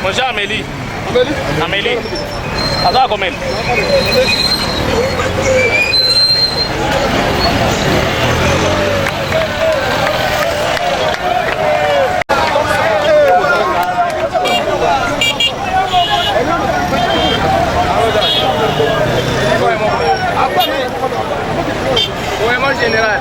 Monsieur Amélie. Amélie. Attends, combien? Gouvernement général.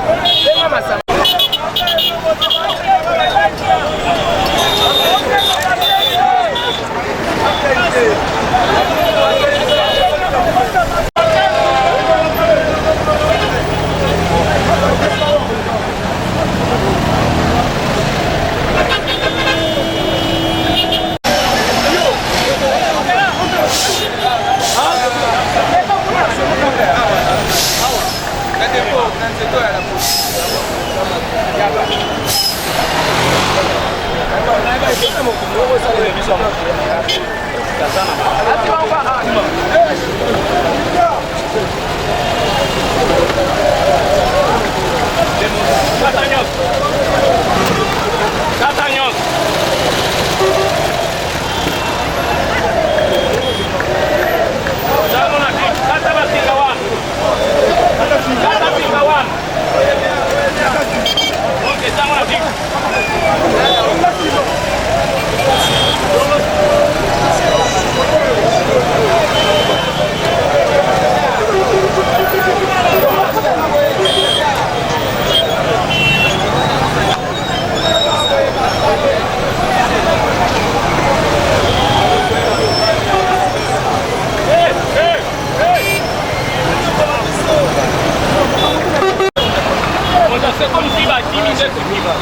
Estamos aquí. c'est comme s'il va diminuer ce qui va.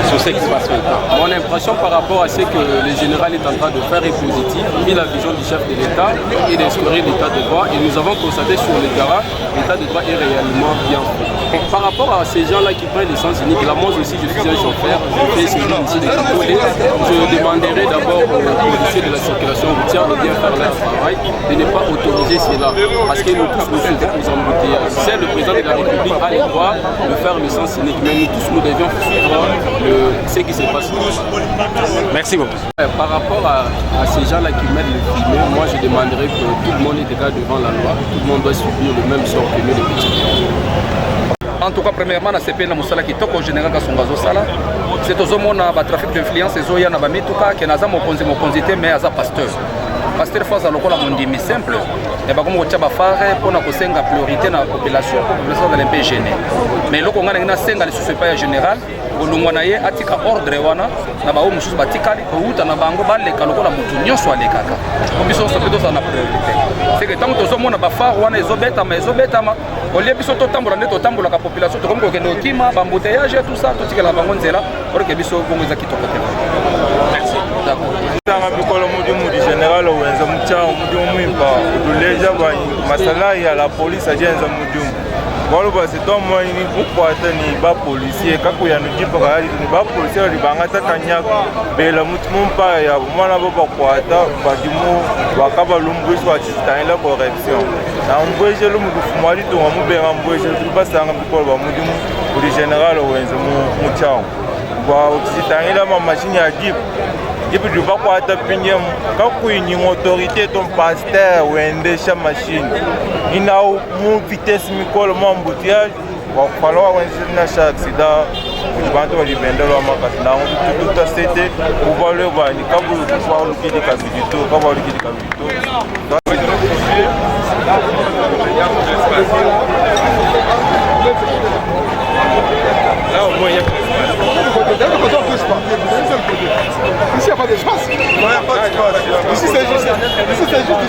Sur ce qui se passe maintenant. Mon impression par rapport à ce que le général est en train de faire est positive, vu la vision du chef de l'État et d'instaurer l'état de droit. Et nous avons constaté sur le terrain, l'état de droit est réellement bien fait. Par rapport à ces gens-là qui prennent l'essence unique, là moi aussi je suis un chauffeur, je fais ce ici de contrôler. Je demanderai d'abord aux policiers de la circulation routière de bien faire leur travail, de ne pas autoriser cela. Parce que nous tous nous souhaitons aux embouteillages. C'est le président de la République a le droit de faire l'essence unique, mais nous tous nous devions suivre ce qui se passe. Merci beaucoup. Par rapport à ces gens-là qui mettent le fumer, moi je demanderais que tout le monde est égal devant la loi, tout le monde doit subir le même sort que nous les petits. En tout cas, premièrement, na CP na musala kitoko général kasonga zosala. C'est ozomona ba trafic d'influence ezoya na ba mituka ke naza mokonzi te mais aza pasteur. Pasteur face à lokola mondimi simple. Et ba komo tcha ba fare pona ko senga priorité na population dans l'MP gêné. Mais loko ngana ngina senga le suspect général olungwa na ye atika ordre wana na ba omususu batikali ko uta na bango baleka lokola mutu nyonso alekaka. Biso so pedo na priorité. C'est que tant que tozomona ba fare wana ezobeta ma olie biso totambola nde totambola ka population to komko kende okima ba embouteillage tout ça totikala bango nzela pour que biso bongo eza kitoko te. Merci. D'accord. Tanga bikolo mudimu di general wenza mchao mudimu mwimba uduleja ba masala ya la police ajenza mudimu. Bolo ba c'est donc moi ni ukwata ni ba policier kako ya nujipa ka ali ni ba policier li bangata kanyaka bela mutumpa ya mwana bo bakwata badimu bakaba lumbwiswa atitana correction na mbweje lu mudufumali to ngamubenga mbweje basanga bikolo ba mudimu di general wenza mchao ba utitana ma machine ya jeep. Et puis, je vais pas t'appuyer. Quand une autorité, ton pasteur, ou un déchet machine, il a une vitesse, micro, mon embouteillage, il va falloir un accident. Je vais te dire, ben, tout à c'était pour voir le voir. Il faut voir le qui est capitaux, pour voir le qui est capitaux. Là, au moins, il y a ici, il n'y a pas d'espace. Ici, c'est juste. Ici, c'est juste.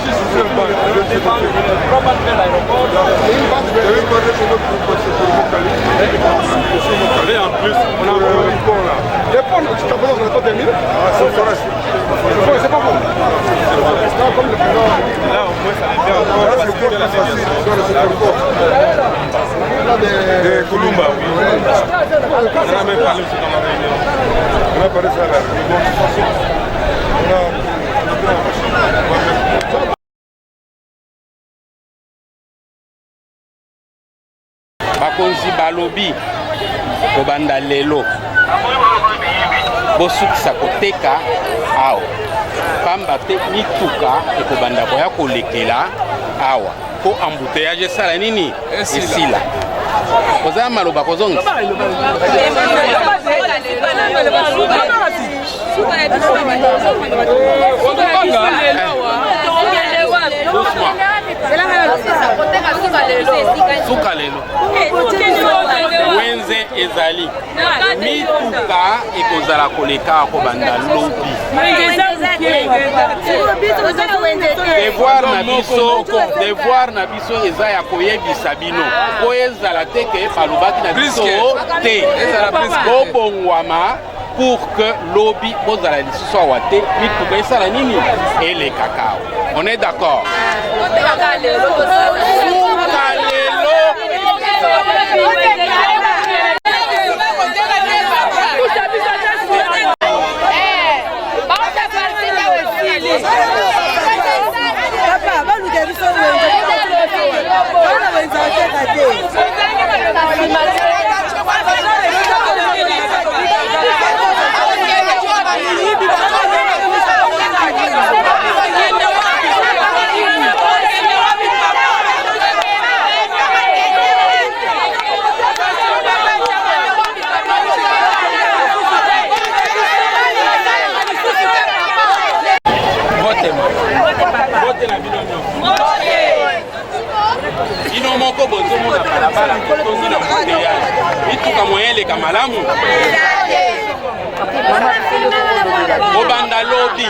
Et en plus, on a un pont là. Les ponts, jusqu'à présent, on n'a pas terminé. C'est pas bon. Comme le président. Là, au moins, ça a été encore. Là, c'est le port. De Kulumba, oui. On a même parlé aussi dans la réunion. On a parlé de ça là. Bakonzi balobi kobanda lelo bosukisa koteka awa pamba te mituka ekobanda koya kolekela awa po embouteillage esala nini esila kozala maloba kozongi suka lelo wenze ezali mituka ekozala koleka kobanda lobi devoir na biso eza ya koyebisa bino po ezala te ke balobaki na biso te bobongwama pour que lobi bozala lisusu awa te mituka esala nini elekaka. On est d'accord? na balabala tondi na mboteyage mituka moyen eleka malamu kobanda lobi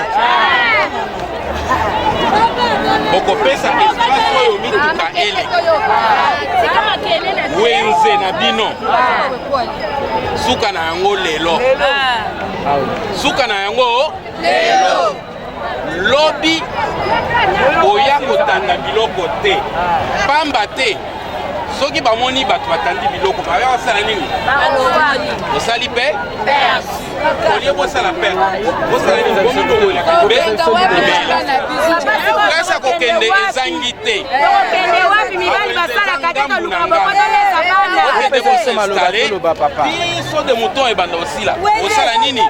okopesa espace oyo mituka eleka wenze na bino suka na yango lelo suka na yango lelo lobi oya kotanda biloko te pamba te soki bamoni bato batandi biloko baya basala nini osali mpe olie bosala mpe bosala nini bomudongolaka mbe ebela place ya kokende ezangi te okende bosinstale biso de mouton ebanda osila osala nini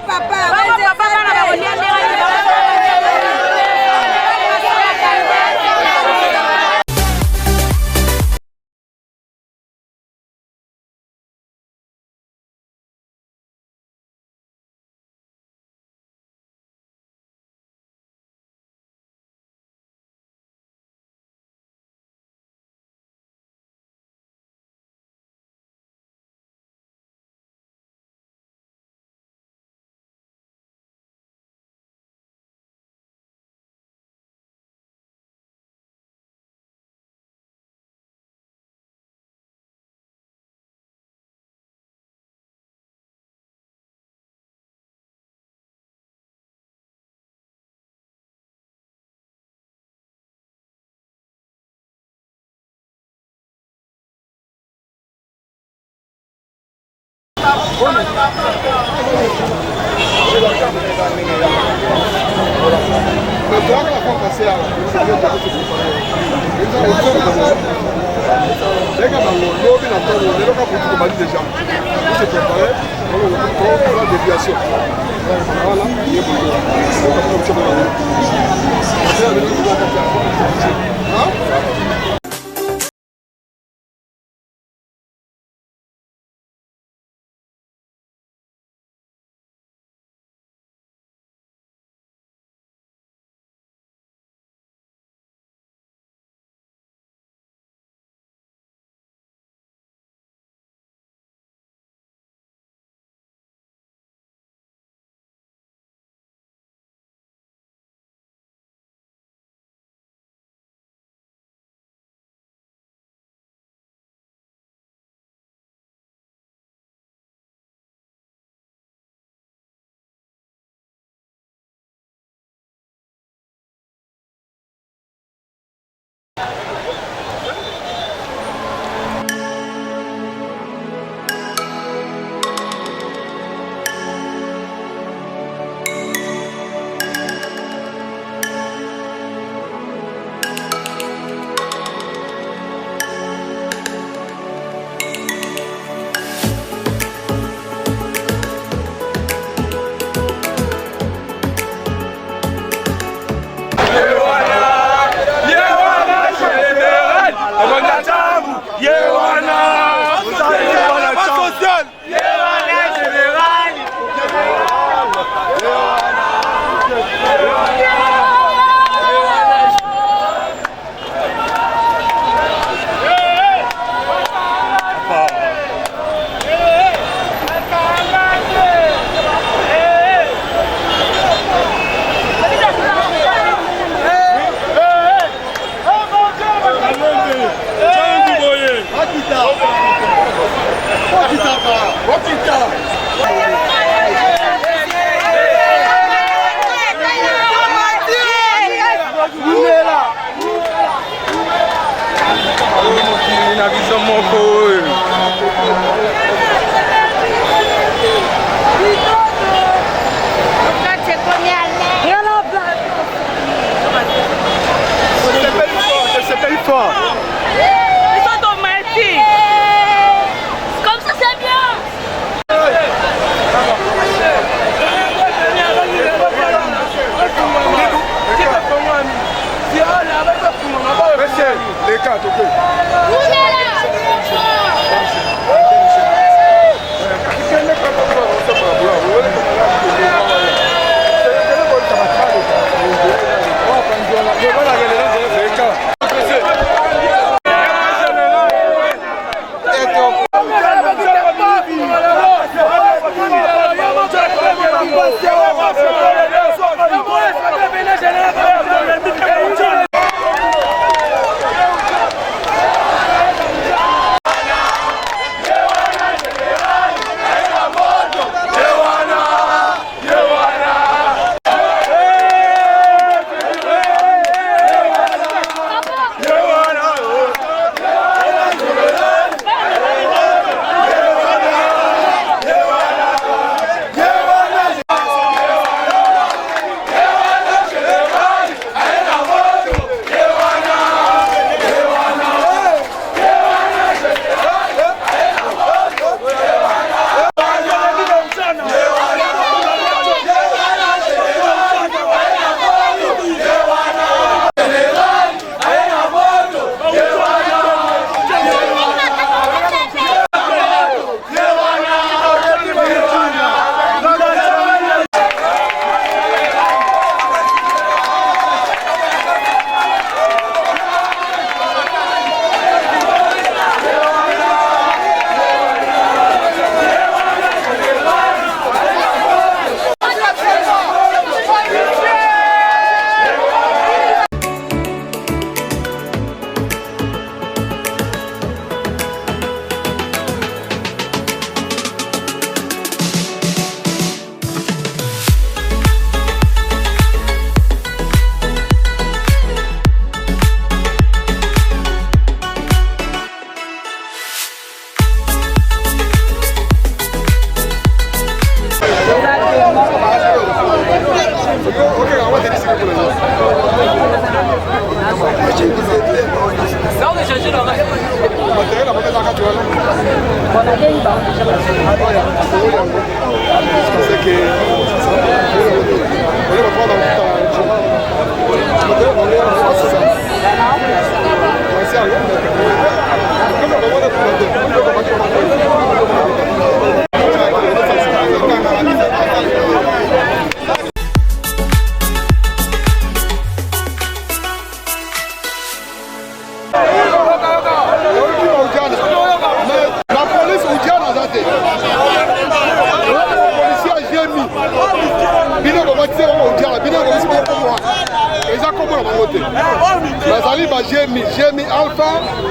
Jemi Alpha,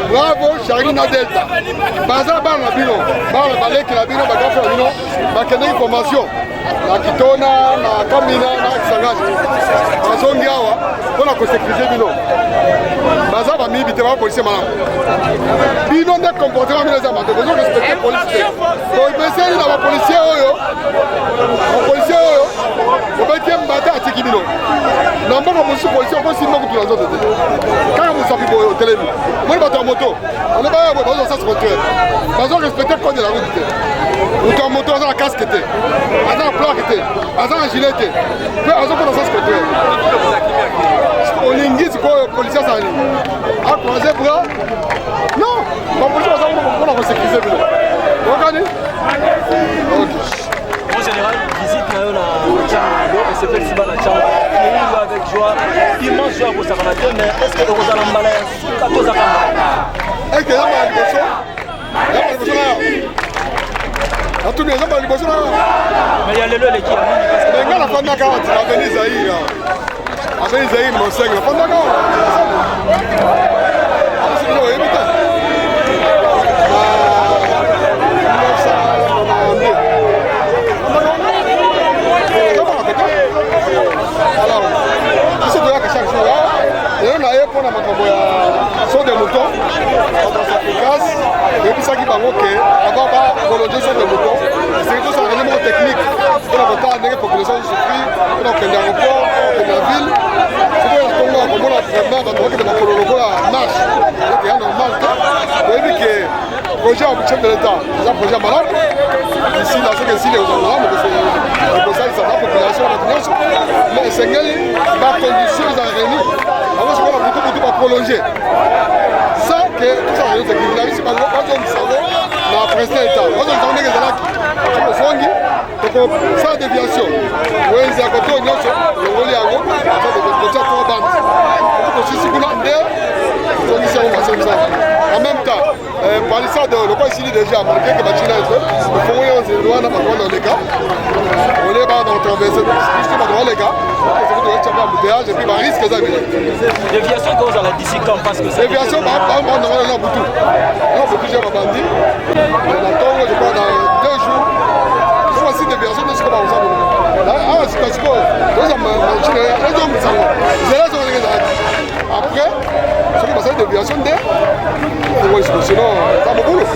Bravo, Charina Delta. Baza bana bino, bana baleki la bino, bagafa la bino, bakende information. Na Kitona, na Kamina, na Kisangani. Bazongi awa, pona ko sécuriser bino. Baza ba mi bité ba policier malamu. Bino de comportement bino za mato, besoin respecter police. Ko ibeseli na ba policier oyo. Ba policier oyo, ko beti mbata atiki bino. Na mbona musu policier ko sinno ko tulazo tete. Quand vous savez au téléphone, moi je vais en moto. On est pas dans le sens contraire. Parce qu'on respecte le code de la route. Vous êtes en moto, vous avez un casque, vous avez un plaque, vous avez un gilet. Vous avez un sens contraire. On est une guise pour les policiers. À croiser bras. Non, la police va vous sécuriser. Vous regardez? En général, visite la Tchalo et c'est festival la Tchalo. Il avec joie, immense joie pour sa maladie, mais est-ce que vous allez emballer sous 14 ans? Est-ce que vous avez une personne? Mais il y a le lieu qui a mis parce que. Mais quand la femme n'a qu'à venir Zahir, avec Zahir, mon seigneur, la femme n'a qu'à. Sont des moutons, quand on s'efficace, et puis ça qui va manquer, avant de prolonger sur des moutons, c'est tout ça un élément technique pour la retard des populations de souffrir, pour l'aéroport, pour la ville, c'est pour la tombe, comme on a vraiment, dans le de la marche, c'est normal, et puis que le projet en chef de l'État, c'est un projet malade, ici, là, c'est que si les gens le conseil, ça va, la population, la population, mais c'est que la condition, ils ont réuni. Alors, je vais la prolonger. Ça, que tout ça, c'est que si pas de savon, la presse d'État. Moi, je vais dire que c'est sans déviation. Oui, c'est à côté de nous, le rôle est à gauche, ça va être bandes. Donc, si vous en même temps, par les salles de l'Europe ici déjà, malgré que Bachina est fait, le fond est en droit dans les cas. On est dans le traversé, justement dans les cas. Et puis, il risque ça. Déviation que vous allez d'ici quand parce que c'est. Déviation, on a beaucoup. On a beaucoup de bandits. On attend, je crois, dans 2 jours. Je vois si déviation, je ne sais pas où ça va. Ah, c'est parce que nous avons mangé les hommes qui sont après, ce qui passe à la déviation d'air, sinon, ça va boulot.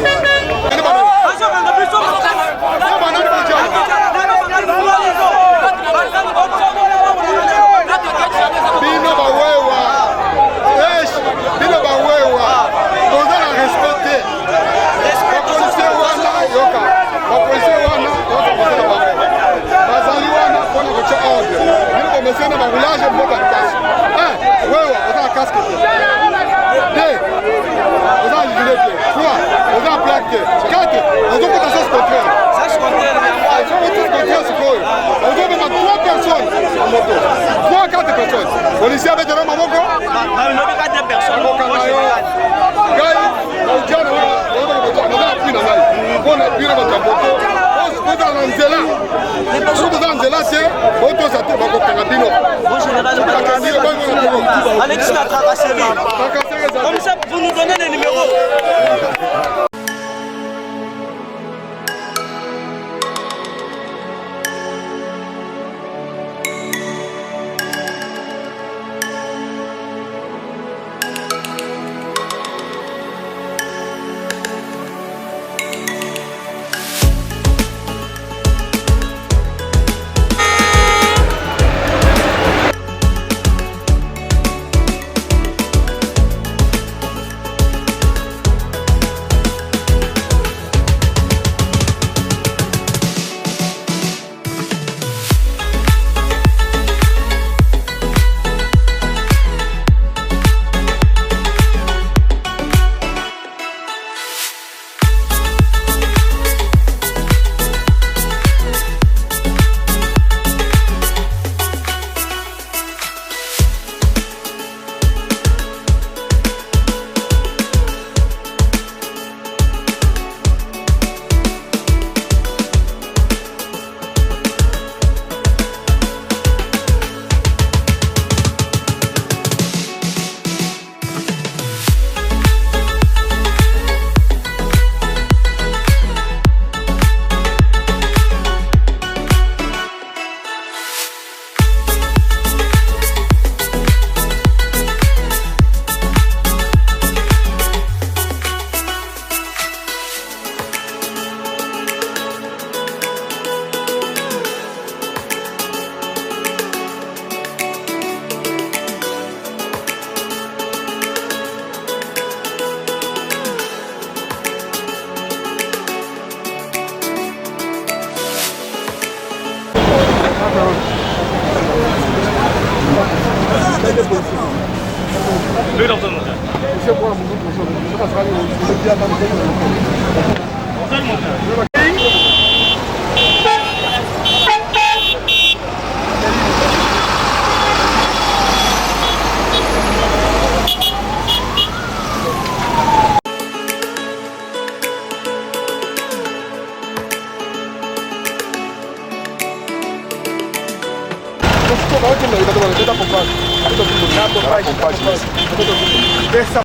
Policier avec des hommes à mon corps? Non, 4 personnes. Alexis n'a tracassé. Comme ça, vous nous donnez les numéros. Dessa